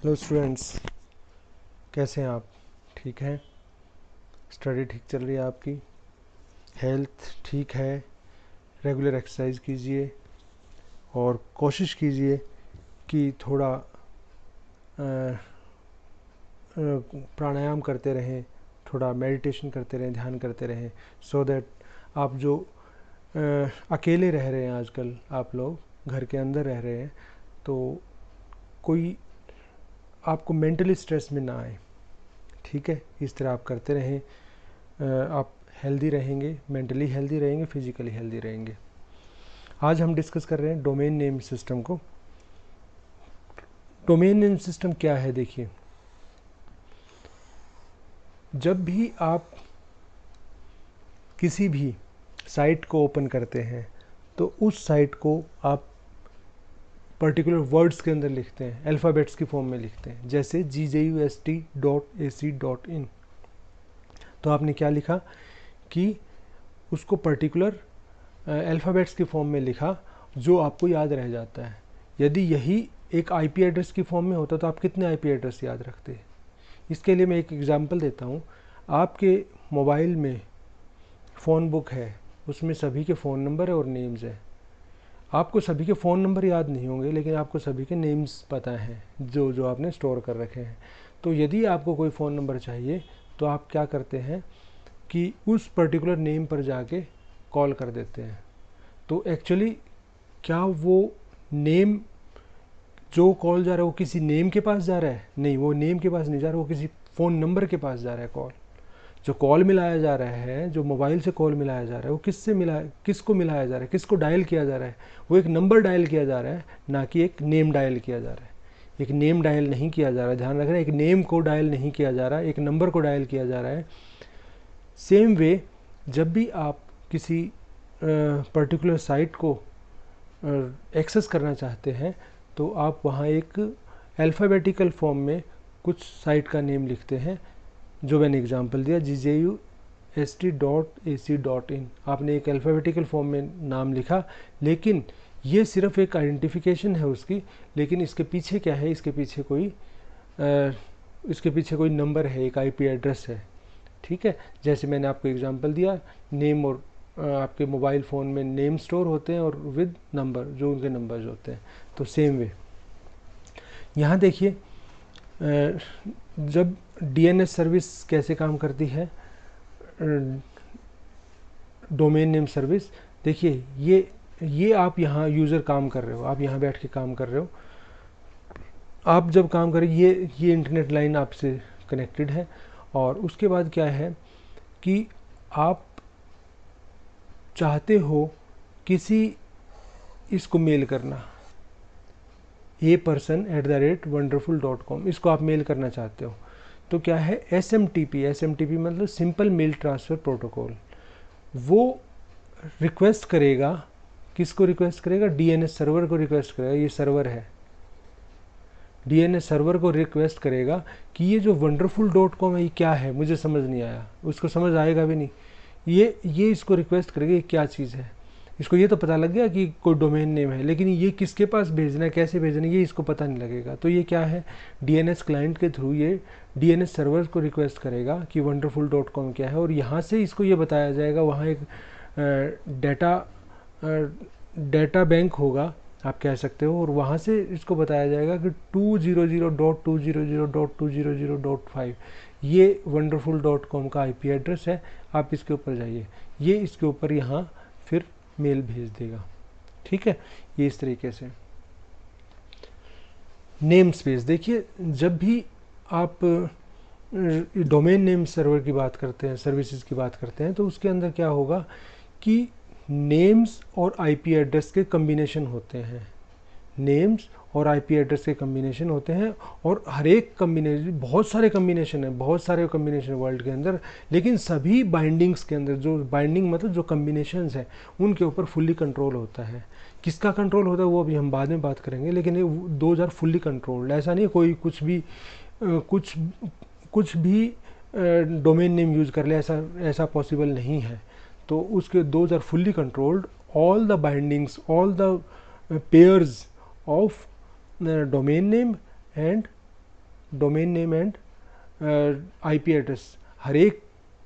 Hello students, कैसे हैं आप? ठीक हैं? स्टडी ठीक चल रही है आपकी? हेल्थ ठीक है? रेगुलर एक्सरसाइज कीजिए और कोशिश कीजिए कि थोड़ा प्राणायाम करते रहें, थोड़ा मेडिटेशन करते रहें, ध्यान करते रहें, सो दैट आप जो अकेले रह रहे हैं आजकल, आप लोग घर के अंदर रह रहे हैं, तो कोई आपको मेंटली स्ट्रेस में ना आए। ठीक है, इस तरह आप करते रहें, आप हेल्दी रहेंगे, मेंटली हेल्दी रहेंगे, फिजिकली हेल्दी रहेंगे। आज हम डिस्कस कर रहे हैं डोमेन नेम सिस्टम को। डोमेन नेम सिस्टम क्या है? देखिए, जब भी आप किसी भी साइट को ओपन करते हैं तो उस साइट को आप पर्टिकुलर वर्ड्स के अंदर लिखते हैं, अल्फ़ाबेट्स की फॉर्म में लिखते हैं, जैसे GJUST.AC.in। तो आपने क्या लिखा कि उसको पर्टिकुलर अल्फ़ाबेट्स की फॉर्म में लिखा जो आपको याद रह जाता है। यदि यही एक आईपी एड्रेस की फॉर्म में होता तो आप कितने आईपी एड्रेस याद रखते? इसके लिए मैं एक एग्जांपल देता हूँ। आपके मोबाइल में फ़ोन बुक है, उसमें सभी के फ़ोन नंबर है और नेम्स है। आपको सभी के फ़ोन नंबर याद नहीं होंगे, लेकिन आपको सभी के नेम्स पता हैं जो जो आपने स्टोर कर रखे हैं। तो यदि आपको कोई फ़ोन नंबर चाहिए तो आप क्या करते हैं कि उस पर्टिकुलर नेम पर जाके कॉल कर देते हैं। तो एक्चुअली क्या वो नेम, जो कॉल जा रहा है वो किसी नेम के पास जा रहा है? नहीं, वो नेम के पास नहीं जा रहा, वो किसी फ़ोन नंबर के पास जा रहा है कॉल। जो कॉल मिलाया जा रहा है, जो मोबाइल से कॉल मिलाया जा रहा है, वो किससे मिला, किसको मिलाया जा रहा है, किसको डायल किया जा रहा है? वो एक नंबर डायल किया जा रहा है, ना कि एक नेम डायल किया जा रहा है। एक नेम डायल नहीं किया जा रहा है, ध्यान रखना, एक नेम को डायल नहीं किया जा रहा है, एक नंबर को डायल किया जा रहा है। सेम वे, जब भी आप किसी पर्टिकुलर साइट को एक्सेस करना चाहते हैं तो आप वहाँ एक अल्फ़ाबेटिकल फॉर्म में कुछ साइट का नेम लिखते हैं, जो मैंने एग्जांपल दिया GJUST.AC.in। आपने एक अल्फ़ाबेटिकल फॉर्म में नाम लिखा, लेकिन ये सिर्फ एक आइडेंटिफिकेशन है उसकी, लेकिन इसके पीछे क्या है? इसके पीछे कोई नंबर है, एक आईपी एड्रेस है। ठीक है, जैसे मैंने आपको एग्जांपल दिया, नेम और आपके मोबाइल फ़ोन में नेम स्टोर होते हैं और विद नंबर, जो उनके नंबर्स होते हैं। तो सेम वे यहाँ देखिए, जब डीएनएस सर्विस कैसे काम करती है, डोमेन नेम सर्विस। देखिए, ये आप यहाँ यूज़र काम कर रहे हो, आप यहाँ बैठ के काम कर रहे हो। आप जब काम करें, ये इंटरनेट लाइन आपसे कनेक्टेड है, और उसके बाद क्या है कि आप चाहते हो किसी इसको मेल करना, a person@wonderful.com, इसको आप मेल करना चाहते हो। तो क्या है, SMTP मतलब सिंपल मेल ट्रांसफ़र प्रोटोकॉल। वो रिक्वेस्ट करेगा, किसको रिक्वेस्ट करेगा? डीएनएस सर्वर को रिक्वेस्ट करेगा। ये सर्वर है, डीएनएस सर्वर को रिक्वेस्ट करेगा कि ये जो wonderful.com है, ये क्या है? मुझे समझ नहीं आया। उसको समझ आएगा भी नहीं। ये इसको रिक्वेस्ट करेगा, ये क्या चीज़ है। इसको ये तो पता लग गया कि कोई डोमेन नेम है, लेकिन ये किसके पास भेजना है, कैसे भेजना है, ये इसको पता नहीं लगेगा। तो ये क्या है, डीएनएस क्लाइंट के थ्रू ये डीएनएस सर्वर को रिक्वेस्ट करेगा कि wonderful.com क्या है, और यहाँ से इसको ये बताया जाएगा, वहाँ एक डेटा बैंक होगा, आप कह सकते हो, और वहाँ से इसको बताया जाएगा कि 200.200.200.5 ये wonderful.com का आईपी एड्रेस है। आप इसके ऊपर जाइए, ये इसके ऊपर यहाँ फिर मेल भेज देगा। ठीक है, ये इस तरीके से। नेम स्पेस देखिए, जब भी आप डोमेन नेम सर्वर की बात करते हैं, सर्विसेज की बात करते हैं, तो उसके अंदर क्या होगा कि नेम्स और आईपी एड्रेस के कम्बिनेशन होते हैं। नेम्स और आईपी एड्रेस के कम्बिनेशन होते हैं, और हर एक कम्बिनेशन, बहुत सारे कम्बिनेशन है, बहुत सारे कम्बिनेशन वर्ल्ड के अंदर, लेकिन सभी बाइंडिंग्स के अंदर, जो बाइंडिंग मतलब जो कम्बिनेशंस हैं, उनके ऊपर फुल्ली कंट्रोल होता है। किसका कंट्रोल होता है वो अभी हम बाद में बात करेंगे, लेकिन ये 2000 फुल्ली कंट्रोल्ड। ऐसा नहीं कोई कुछ भी डोमेन नेम यूज़ कर ले, ऐसा पॉसिबल नहीं है। तो उसके 2000 fully controlled, all the bindings, all the pairs of domain name and domain name and IP address, हर एक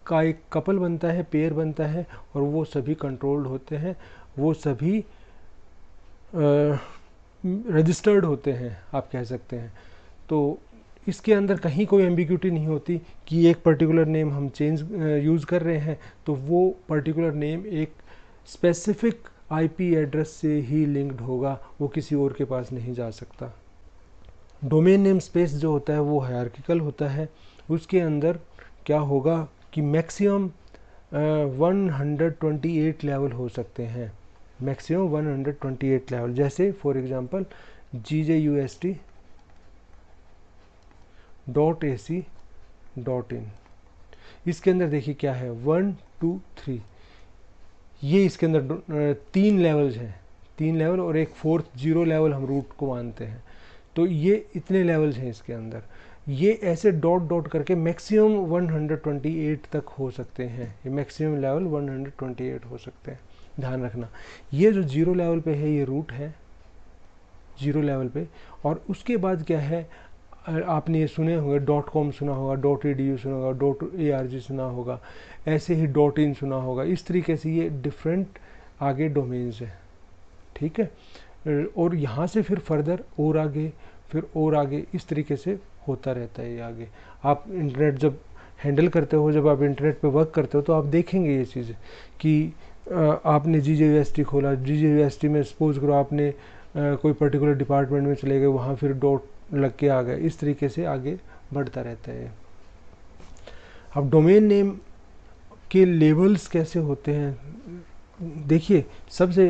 का एक कपल बनता है, पेयर बनता है, और वो सभी कंट्रोल्ड होते हैं, वो सभी रजिस्टर्ड होते हैं, आप कह सकते हैं। तो इसके अंदर कहीं कोई एम्बिग्यूटी नहीं होती कि एक पर्टिकुलर नेम हम चेंज यूज़ कर रहे हैं तो वो पर्टिकुलर नेम एक स्पेसिफिक आईपी एड्रेस से ही लिंक्ड होगा, वो किसी और के पास नहीं जा सकता। डोमेन नेम स्पेस जो होता है वो हायरार्किकल होता है, उसके अंदर क्या होगा कि मैक्सिमम 128 लेवल हो सकते हैं, मैक्सिमम 128 लेवल। जैसे फॉर एग्जांपल GJUST.AC.in, इसके अंदर देखिए क्या है 1 2 3, ये इसके अंदर 3 लेवल्स हैं, 3 लेवल और एक फोर्थ 0 लेवल हम रूट को मानते हैं। तो ये इतने लेवल्स हैं इसके अंदर, ये ऐसे डॉट डॉट करके मैक्सिमम 128 तक हो सकते हैं, ये मैक्सिमम लेवल 128 हो सकते हैं। ध्यान रखना, ये जो 0 लेवल पे है ये रूट है 0 लेवल पे, और उसके बाद क्या है, आपने ये सुने होंगे .com सुना होगा, .edu सुना होगा, .arg सुना होगा, ऐसे ही .in सुना होगा। इस तरीके से ये डिफरेंट आगे डोमेन्स हैं, ठीक है। और यहाँ से फिर फर्दर और आगे, फिर और आगे, इस तरीके से होता रहता है ये आगे। आप इंटरनेट जब हैंडल करते हो, जब आप इंटरनेट पे वर्क करते हो तो आप देखेंगे ये चीज़ कि आपने GJUST खोला, GJUST में सपोज करो आपने कोई पर्टिकुलर डिपार्टमेंट में चले गए, वहाँ फिर डॉट लग के आ गए, इस तरीके से आगे बढ़ता रहता है। अब डोमेन नेम के लेवल्स कैसे होते हैं, देखिए सबसे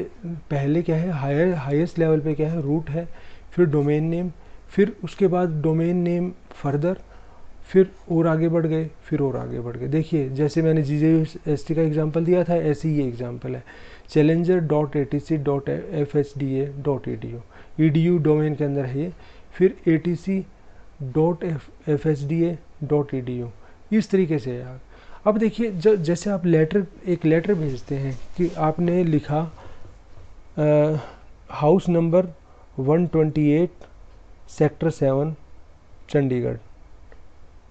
पहले क्या है, हाईएस्ट लेवल पे क्या है, रूट है, फिर डोमेन नेम, फिर उसके बाद डोमेन नेम फर्दर, फिर और आगे बढ़ गए, फिर और आगे बढ़ गए। देखिए जैसे मैंने GJUST का एग्जांपल दिया था, ऐसे ही ये एग्जांपल है challenger.atc.fhda.edu, edu डोमेन के अंदर है ये, फिर atc.fhda.edu, इस तरीके से यार। अब देखिए जैसे आप एक लेटर भेजते हैं कि आपने लिखा हाउस नंबर 128 सेक्टर 7 चंडीगढ़,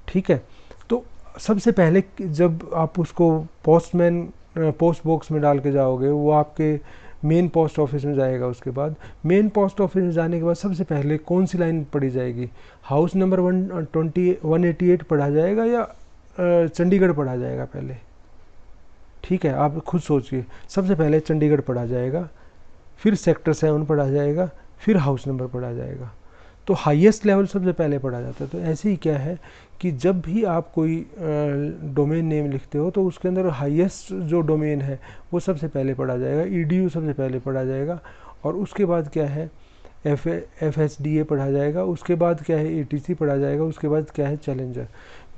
ठीक है। तो सबसे पहले जब आप उसको पोस्ट बॉक्स में डाल के जाओगे, वो आपके मेन पोस्ट ऑफिस में जाएगा। उसके बाद मेन पोस्ट ऑफिस में जाने के बाद सबसे पहले कौन सी लाइन पढ़ी जाएगी, हाउस नंबर 188 पढ़ा जाएगा या चंडीगढ़ पढ़ा जाएगा पहले, ठीक है, आप खुद सोचिए। सबसे पहले चंडीगढ़ पढ़ा जाएगा, फिर सेक्टर 7 पढ़ा जाएगा, फिर हाउस नंबर पढ़ा जाएगा। तो हाईएस्ट लेवल सबसे पहले पढ़ा जाता है। तो ऐसे ही क्या है कि जब भी आप कोई डोमेन नेम लिखते हो तो उसके अंदर हाईएस्ट जो डोमेन है वो सबसे पहले पढ़ा जाएगा, edu सबसे पहले पढ़ा जाएगा, और उसके बाद क्या है FHDA पढ़ा जाएगा, उसके बाद क्या है ATC पढ़ा जाएगा, उसके बाद क्या है चैलेंजर।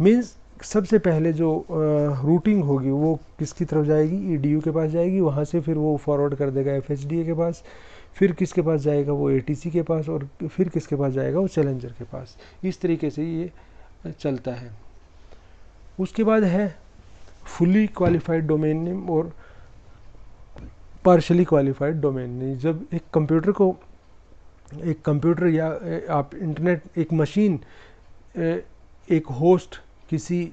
मीन्स सबसे पहले जो रूटिंग होगी वो किसकी तरफ जाएगी, edu के पास जाएगी, वहाँ से फिर वो फॉरवर्ड कर देगा FHDA के पास, फिर किसके पास जाएगा, वो ATC के पास, और फिर किसके पास जाएगा, वो चैलेंजर के पास। इस तरीके से ये चलता है। उसके बाद है फुली क्वालिफाइड डोमेन नेम और पार्शली क्वालिफाइड डोमेन नेम। जब एक कंप्यूटर या आप इंटरनेट, एक मशीन, एक होस्ट किसी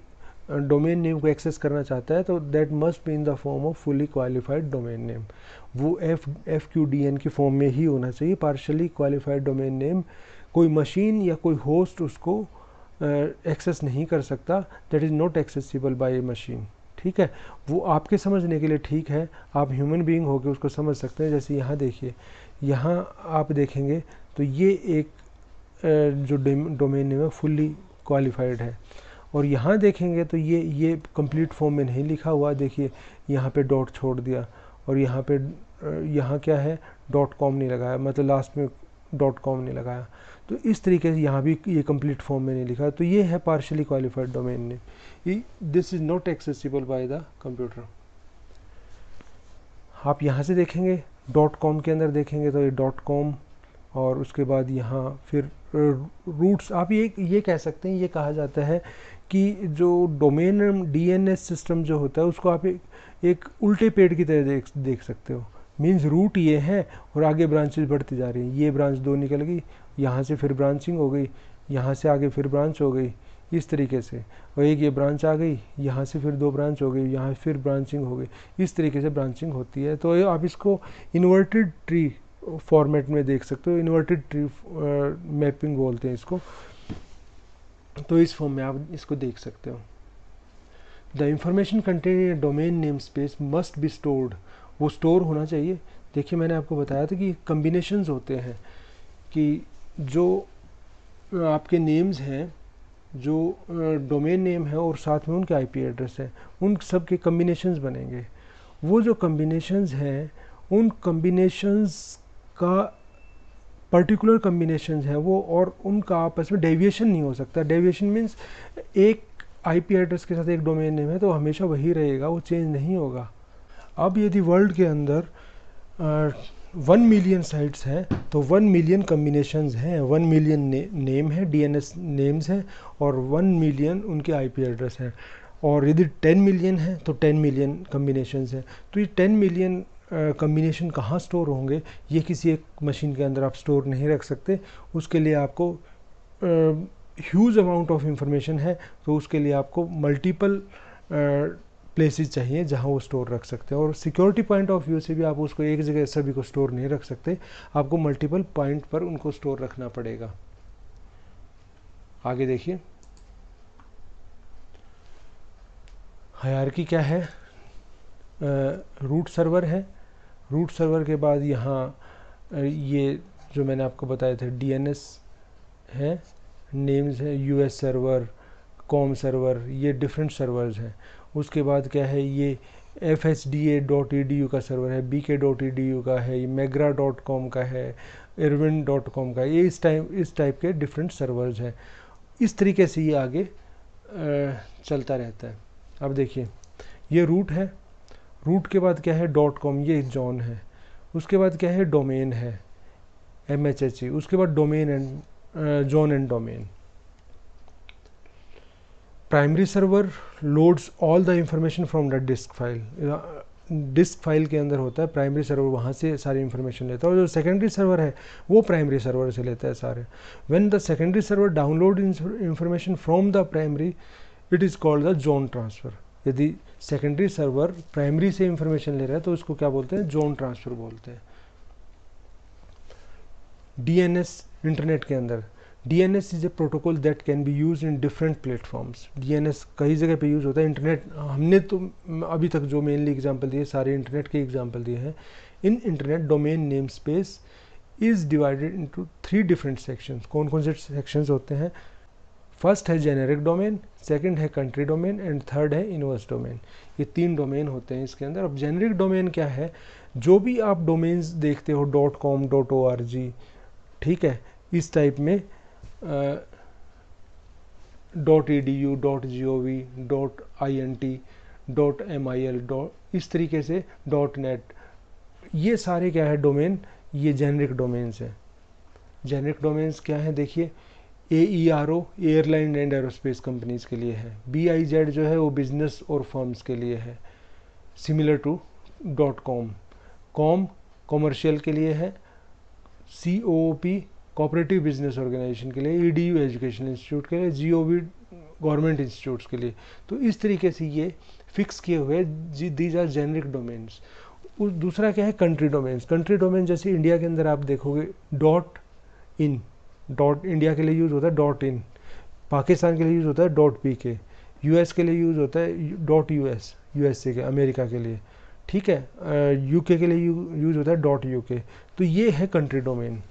डोमेन नेम को एक्सेस करना चाहता है तो that must be in the form of fully qualified domain name. वो FQDN की फॉर्म में ही होना चाहिए। पार्शली क्वालिफाइड डोमेन नेम कोई मशीन या कोई होस्ट उसको एक्सेस नहीं कर सकता, that is not accessible bye A machine, ठीक है। वो आपके समझने के लिए ठीक है, आप ह्यूमन बीइंग होकर उसको समझ सकते हैं। जैसे यहाँ देखिए, यहाँ आप देखेंगे तो ये एक जो डोमेन नेम है फुली क्वालिफाइड है, और यहाँ देखेंगे तो ये कंप्लीट फॉर्म में नहीं लिखा हुआ। देखिए यहाँ पे डॉट छोड़ दिया, और यहाँ पे यहाँ क्या है .com नहीं लगाया, मतलब लास्ट में .com नहीं लगाया। तो इस तरीके से यहाँ भी ये कंप्लीट फॉर्म में नहीं लिखा। तो ये है partially qualified domain name, this is not accessible by the computer. आप यहाँ से देखेंगे .com के अंदर देखेंगे तो ये .com, और उसके बाद यहाँ फिर रूट्स। आप ये कह सकते हैं, ये कहा जाता है कि जो डोमेन DNS सिस्टम जो होता है उसको आप एक उल्टे पेड़ की तरह देख सकते हो। मीन्स रूट ये है और आगे ब्रांचेस बढ़ती जा रही हैं, ये ब्रांच 2 निकल गई, यहाँ से फिर ब्रांचिंग हो गई, यहाँ से आगे फिर ब्रांच हो गई इस तरीके से, और एक ये ब्रांच आ गई, यहाँ से फिर 2 ब्रांच हो गई, यहाँ फिर ब्रांचिंग हो गई, इस तरीके से ब्रांचिंग होती है। तो आप इसको इन्वर्टेड ट्री फॉर्मेट में देख सकते हो, इन्वर्टेड ट्री मैपिंग बोलते हैं इसको। तो इस फॉर्म में आप इसको देख सकते हो। The information contain in domain name space must be stored, वो स्टोर होना चाहिए। देखिए मैंने आपको बताया था कि कम्बिनेशंस होते हैं, कि जो आपके नेम्स हैं, जो डोमेन नेम है और साथ में उनके आईपी एड्रेस है, उन सब के कम्बिनेशंस बनेंगे। वो जो कम्बिनेशंस हैं, उन कम्बिनेशंस का पर्टिकुलर कम्बिनेशंस है वो, और उनका आपस में डेविएशन नहीं हो सकता। डेविएशन मीन्स एक आईपी एड्रेस के साथ एक डोमेन नेम है तो हमेशा वही रहेगा, वो चेंज नहीं होगा। अब यदि वर्ल्ड के अंदर 1 मिलियन साइट्स हैं तो 1 मिलियन कम्बिनेशंस हैं, 1 मिलियन नेम है, डीएनएस नेम्स हैं, और 1 मिलियन उनके आईपी एड्रेस हैं। और यदि 10 मिलियन है तो 10 मिलियन कम्बिनेशंस हैं। तो ये 10 मिलियन कम्बिनेशन कहाँ स्टोर होंगे, ये किसी एक मशीन के अंदर आप स्टोर नहीं रख सकते। उसके लिए आपको ह्यूज अमाउंट ऑफ इंफॉर्मेशन है, तो उसके लिए आपको मल्टीपल प्लेसेस चाहिए जहाँ वो स्टोर रख सकते हैं। और सिक्योरिटी पॉइंट ऑफ व्यू से भी आप उसको एक जगह सभी को स्टोर नहीं रख सकते, आपको मल्टीपल पॉइंट पर उनको स्टोर रखना पड़ेगा। आगे देखिए, हायरार्की क्या है। रूट सर्वर है, रूट सर्वर के बाद यहाँ ये जो मैंने आपको बताए थे डीएनएस है, नेम्स है, यूएस सर्वर, कॉम सर्वर, ये डिफरेंट सर्वर्स हैं। उसके बाद क्या है, ये fhda.edu का सर्वर है, bk.edu का है, ये megra.com का है, irwin.com का है। ये इस टाइप के डिफरेंट सर्वर्स हैं। इस तरीके से ये आगे चलता रहता है। अब देखिए, ये रूट है, रूट के बाद क्या है .com, ये जॉन है। उसके बाद क्या है, डोमेन है, MHHE। उसके बाद domain and John and domain. Primary server loads all the information from the disc file, disc file के अंदर होता है प्राइमरी सर्वर, वहाँ से सारी इंफॉर्मेशन लेता है। और जो सेकेंडरी सर्वर है वो प्राइमरी सर्वर से लेता है सारे। When the secondary server download information from the primary, it is called the zone transfer. यदि सेकेंडरी सर्वर प्राइमरी से इंफॉर्मेशन ले रहा है तो उसको क्या बोलते हैं, जोन ट्रांसफ़र बोलते हैं। डीएनएस इंटरनेट के अंदर, DNS is a protocol that can be use in different platforms. DNS कई जगह पे यूज़ होता है। इंटरनेट, हमने तो अभी तक जो मेनली एग्जांपल दिए सारे इंटरनेट के एग्जांपल दिए हैं। In internet domain name space is divided into 3 different sections. कौन कौन से सेक्शंस होते हैं? फर्स्ट है जेनेरिक डोमेन, सेकंड है कंट्री डोमेन, एंड थर्ड है यूनिवर्स डोमेन। ये 3 डोमेन होते हैं इसके अंदर। अब जेनेरिक डोमेन क्या है, जो भी आप डोमेन्स देखते हो .com, .org, ठीक है, इस टाइप में .edu, .gov, .int, .mil, इस तरीके से .net, ये सारे क्या है डोमेन, ये जेनरिक डोमेन्स हैं। जेनरिक डोमेन्स क्या है, देखिए, AERO airline and aerospace companies के लिए है, BIZ जो है वो बिजनेस और फर्म्स के लिए है, सिमिलर टू .com कॉमर्शियल के लिए है, COOP कोऑपरेटिव बिजनेस ऑर्गेनाइजेशन के लिए, EDU एजुकेशन इंस्टीट्यूट के लिए, GOV गवर्नमेंट इंस्टीट्यूट्स के लिए। तो इस तरीके से ये फिक्स किए हुए दीज आर जेनरिक डोमेन्स। दूसरा क्या है, कंट्री डोमेन्स। कंट्री डोमेन जैसे इंडिया के अंदर आप देखोगे .in, इंडिया के लिए यूज़ होता है .in, पाकिस्तान के लिए यूज़ होता है .pk, US के लिए यूज़ होता है .US, USA के, अमेरिका के लिए, ठीक है, UK के लिए यूज़ होता है .UK। तो ये है कंट्री डोमेन।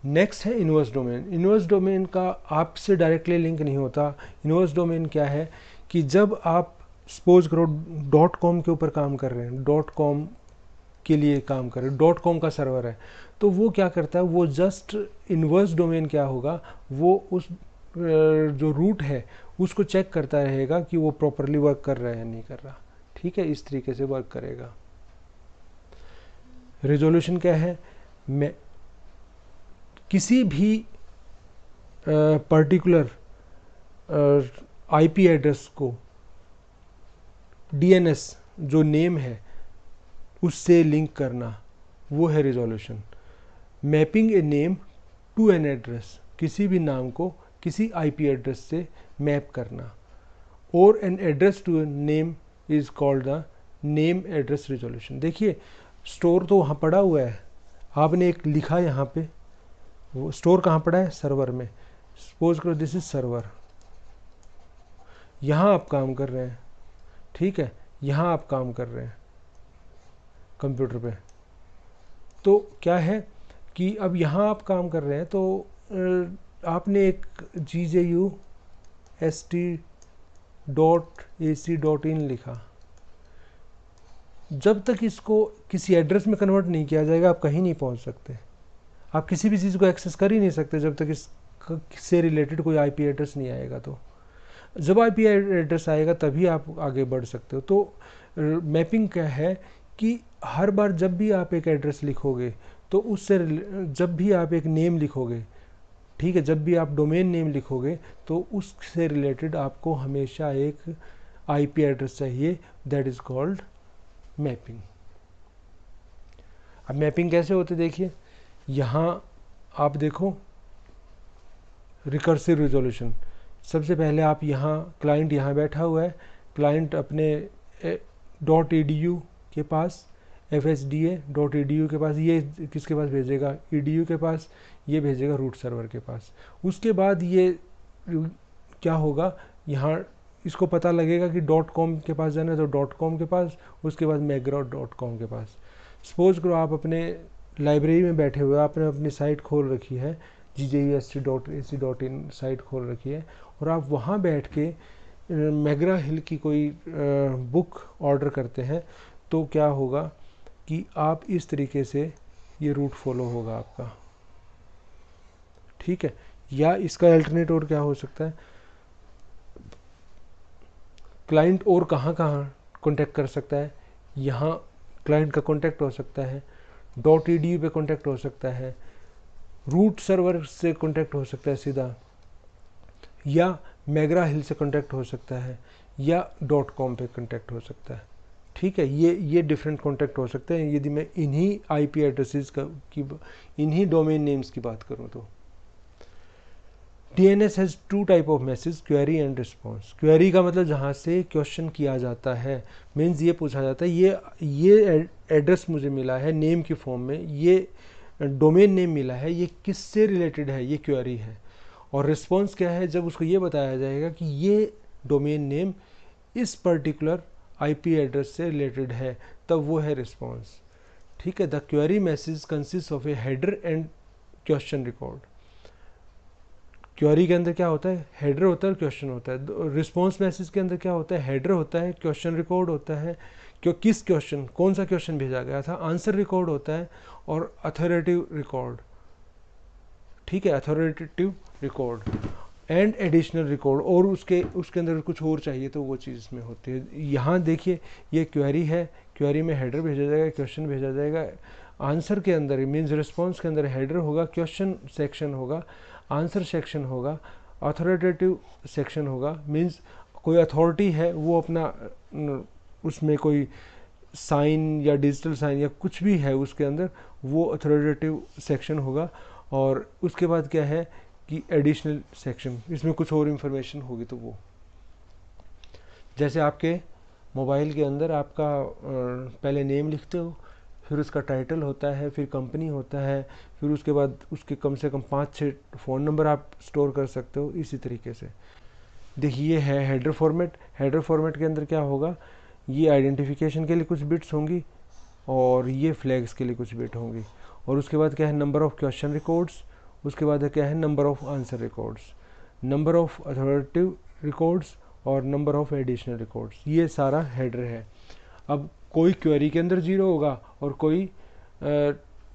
नेक्स्ट है यूनिवर्स डोमेन। यूनिवर्स डोमेन का आपसे डायरेक्टली लिंक नहीं होता। यूनिवर्स डोमेन क्या है कि जब आप सपोज करो .com के ऊपर काम कर रहे हैं, .com के लिए काम कर रहे हैं, .com का सर्वर है, तो वो क्या करता है, वो जस्ट यूनिवर्स डोमेन क्या होगा, वो उस जो रूट है उसको चेक करता रहेगा कि वो प्रॉपरली वर्क कर रहा है या नहीं कर रहा, ठीक है, इस तरीके से वर्क करेगा। रेजोल्यूशन क्या है, मैं किसी भी पर्टिकुलर IP एड्रेस को DNS जो नेम है उससे लिंक करना, वो है resolution. Mapping a name to an address, किसी भी नाम को किसी आईपी एड्रेस से मैप करना। और an address to name is called the name address resolution. देखिए स्टोर तो वहाँ पड़ा हुआ है, आपने एक लिखा यहाँ पे, वो स्टोर कहाँ पड़ा है, सर्वर में। सपोज करो दिस इज सर्वर, यहाँ आप काम कर रहे हैं, ठीक है, यहाँ आप काम कर रहे हैं कंप्यूटर पे। तो क्या है कि अब यहाँ आप काम कर रहे हैं तो आपने एक GJUST.AC.in लिखा। जब तक इसको किसी एड्रेस में कन्वर्ट नहीं किया जाएगा आप कहीं नहीं पहुंच सकते। आप किसी भी चीज़ को एक्सेस कर ही नहीं सकते जब तक इससे रिलेटेड कोई आईपी एड्रेस नहीं आएगा। तो जब आईपी एड्रेस आएगा तभी आप आगे बढ़ सकते हो। तो मैपिंग क्या है कि हर बार जब भी आप एक एड्रेस लिखोगे तो उससे जब भी आप एक नेम लिखोगे, ठीक है, जब भी आप डोमेन नेम लिखोगे तो उससे रिलेटेड आपको हमेशा एक आईपी एड्रेस चाहिए, दैट इज कॉल्ड मैपिंग। अब मैपिंग कैसे होते देखिए, यहाँ आप देखो रिकर्सिव रिजोल्यूशन। सबसे पहले आप यहाँ क्लाइंट यहाँ बैठा हुआ है, क्लाइंट अपने .edu के पास fsda.edu के पास, ये किसके पास भेजेगा, edu के पास, ये भेजेगा रूट सर्वर के पास। उसके बाद ये क्या होगा, यहाँ इसको पता लगेगा कि .com के पास जाना है तो .com के पास, उसके बाद मैग्रा.com के पास। सपोज करो आप अपने लाइब्रेरी में बैठे हुए, आपने अपनी साइट खोल रखी है GJUST.AC.in साइट खोल रखी है और आप वहाँ बैठ के मैग्रा हिल की कोई बुक ऑर्डर करते हैं, तो क्या होगा कि आप इस तरीके से ये रूट फॉलो होगा आपका, ठीक है। या इसका अल्टरनेट और क्या हो सकता है, क्लाइंट और कहाँ कहाँ कॉन्टैक्ट कर सकता है, यहाँ क्लाइंट का कॉन्टैक्ट हो सकता है, .edu पे कॉन्टैक्ट हो सकता है, रूट सर्वर से कॉन्टैक्ट हो सकता है सीधा, या मैग्रा हिल से कॉन्टैक्ट हो सकता है, या .com पे कॉन्टैक्ट हो सकता है, ठीक है। ये डिफरेंट कॉन्टैक्ट हो सकते हैं यदि मैं इन्हीं आईपी एड्रेसेस की इन्हीं डोमेन नेम्स की बात करूं तो। DNS has two type of message, query and response. Query का मतलब जहाँ से क्वेश्चन किया जाता है, मीन्स ये पूछा जाता है ये एड्रेस मुझे मिला है नेम की फॉर्म में, ये डोमेन नेम मिला है, ये किससे रिलेटेड है, ये क्वेरी है। और रिस्पॉन्स क्या है, जब उसको ये बताया जाएगा कि ये डोमेन नेम इस पर्टिकुलर आईपी एड्रेस से रिलेटेड है, तब वो है रिस्पॉन्स, ठीक है। The query message consist of A header and question record. Query के अंदर क्या होता है, हेडर होता है और क्वेश्चन होता है। रिस्पॉन्स मैसेज के अंदर क्या होता है, हेडर होता है, क्वेश्चन रिकॉर्ड होता है, किस क्वेश्चन, कौन सा क्वेश्चन भेजा गया था, आंसर रिकॉर्ड होता है, और अथॉरिटेटिव रिकॉर्ड, ठीक है, authoritative record and additional record. और उसके अंदर कुछ और चाहिए तो वो चीज़ इसमें होती है। यहाँ देखिए ये क्वेरी है, क्वेरी में हेडर भेजा जाएगा, क्वेश्चन भेजा जाएगा। आंसर के अंदर मीन्स रिस्पॉन्स के अंदर हेडर होगा, क्वेश्चन सेक्शन होगा, आंसर सेक्शन होगा, अथॉरिटेटिव सेक्शन होगा, मीन्स कोई अथॉरिटी है वो अपना उसमें कोई साइन या डिजिटल साइन या कुछ भी है उसके अंदर, वो अथॉरिटेटिव सेक्शन होगा। और उसके बाद क्या है कि एडिशनल सेक्शन, इसमें कुछ और इन्फॉर्मेशन होगी तो वो, जैसे आपके मोबाइल के अंदर आपका पहले नेम लिखते हो, फिर उसका टाइटल होता है, फिर कंपनी होता है, फिर उसके बाद उसके कम से कम 5-6 फ़ोन नंबर आप स्टोर कर सकते हो। इसी तरीके से देखिए ये है हेडर फॉर्मेट। हेडर फॉर्मेट के अंदर क्या होगा, ये आइडेंटिफिकेशन के लिए कुछ बिट्स होंगी और ये फ्लैग्स के लिए कुछ बिट होंगी। और उसके बाद क्या है नंबर ऑफ़ क्वेश्चन रिकॉर्ड्स, उसके बाद क्या है number of answer records, number of authoritative records और नंबर ऑफ़ एडिशनल रिकॉर्ड्स, ये सारा हेडर है। अब कोई क्वेरी के अंदर 0 होगा और कोई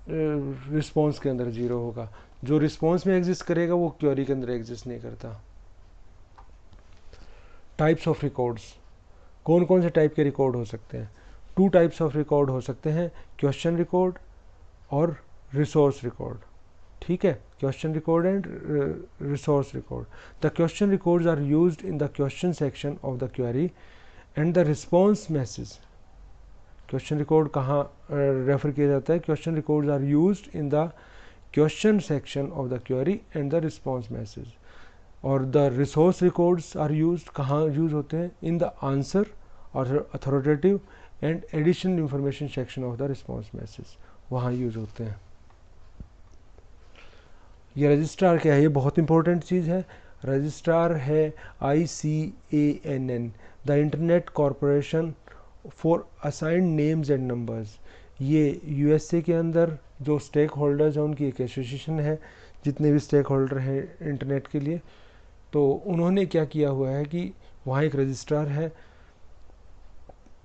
रिस्पॉन्स के अंदर 0 होगा। जो रिस्पॉन्स में एग्जिस्ट करेगा वो क्वेरी के अंदर एग्जिस्ट नहीं करता। टाइप्स ऑफ रिकॉर्ड्स, कौन कौन से टाइप के रिकॉर्ड हो सकते हैं, 2 टाइप्स ऑफ रिकॉर्ड हो सकते हैं, क्वेश्चन रिकॉर्ड और रिसोर्स रिकॉर्ड, ठीक है, question record and resource record. The question records are used in the question section of the query and the response message. Question record कहाँ रेफर किया जाता है, question records are used in the question section of the query and the response message. और the resource records are use, कहाँ use होते हैं? In the answer और authoritative and additional information section of the response message, वहाँ use होते हैं। ये registrar क्या है? ये बहुत इंपॉर्टेंट चीज़ है। रजिस्ट्रार है ICANN, the internet corporation for assigned names and numbers. ये USA के अंदर जो स्टेक होल्डर्स हैं उनकी एक एसोसिएशन है, जितने भी स्टेक होल्डर हैं इंटरनेट के लिए। तो उन्होंने क्या किया हुआ है कि वहाँ एक रजिस्ट्रार है,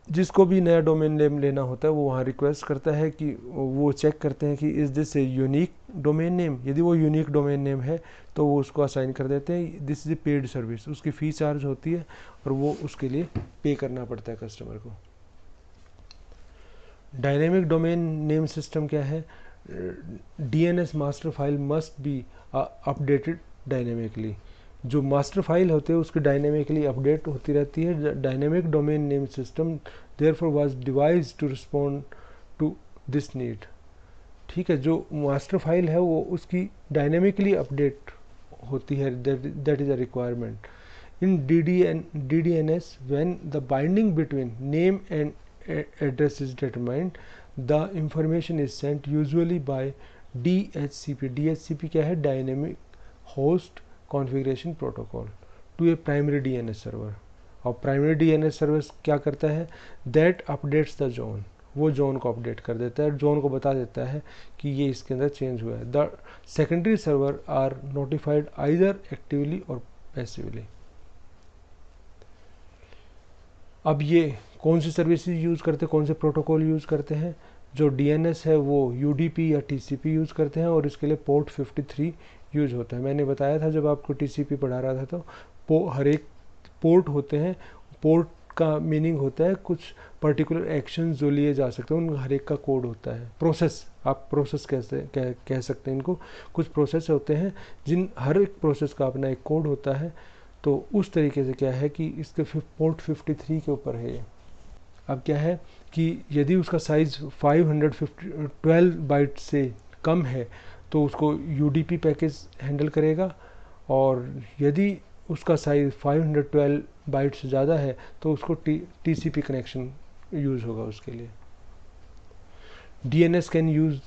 जिसको भी नया डोमेन नेम लेना होता है वो वहाँ रिक्वेस्ट करता है कि वो चेक करते हैं कि is this a unique domain name. यदि वो यूनिक डोमेन नेम है तो वो उसको असाइन कर देते हैं। This is a paid service, उसकी फ़ी चार्ज होती है और वो उसके लिए पे करना पड़ता है कस्टमर को। डायनेमिक डोमेन नेम सिस्टम क्या है? DNS master file must be updated dynamically. जो मास्टर फाइल होते हैं उसकी डायनेमिकली अपडेट होती रहती है। Dynamic domain name system therefore was devised to respond to this need. ठीक है, जो मास्टर फाइल है वो उसकी डायनेमिकली अपडेट होती है, that is a requirement in DDNS when the binding between name and address is determined, the information is sent usually by DHCP। DHCP क्या है? Dynamic host configuration protocol to a primary DNS server. और primary DNS server क्या करता है? That updates the zone, वो zone को update कर देता है, जोन को बता देता है कि ये इसके अंदर चेंज हुआ है। The secondary server are notified either actively or passively. अब ये कौन सी सर्विसेज यूज़ करते हैं, कौन से प्रोटोकॉल यूज़ करते हैं? जो DNS है वो UDP या TCP यूज़ करते हैं और इसके लिए पोर्ट 53 यूज़ होता है। मैंने बताया था जब आपको TCP पढ़ा रहा था तो हर एक पोर्ट होते हैं। पोर्ट का मीनिंग होता है कुछ पर्टिकुलर एक्शन जो लिए जा सकते हैं, उन हर एक का कोड होता है। प्रोसेस, आप प्रोसेस कह सकते हैं इनको। कुछ प्रोसेस होते हैं जिन हर एक प्रोसेस का अपना एक कोड होता है। तो उस तरीके से क्या है कि इसके पोर्ट 53 के ऊपर है ये। अब क्या है कि यदि उसका साइज़ 512 बाइट से कम है तो उसको UDP पैकेज हैंडल करेगा, और यदि उसका साइज़ 512 बाइट से ज़्यादा है तो उसको TCP कनेक्शन यूज़ होगा उसके लिए। DNS can use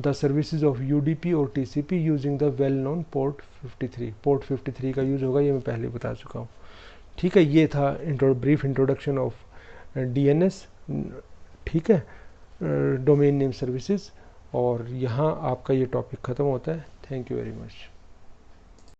the services of UDP और TCP using the well known port 53। Port 53 का यूज़ होगा, ये मैं पहले बता चुका हूँ। ठीक है, ये था ब्रीफ इंट्रोडक्शन ऑफ DNS। ठीक है, डोमेन नेम सर्विसेज। और यहाँ आपका ये टॉपिक ख़त्म होता है। Thank you very much.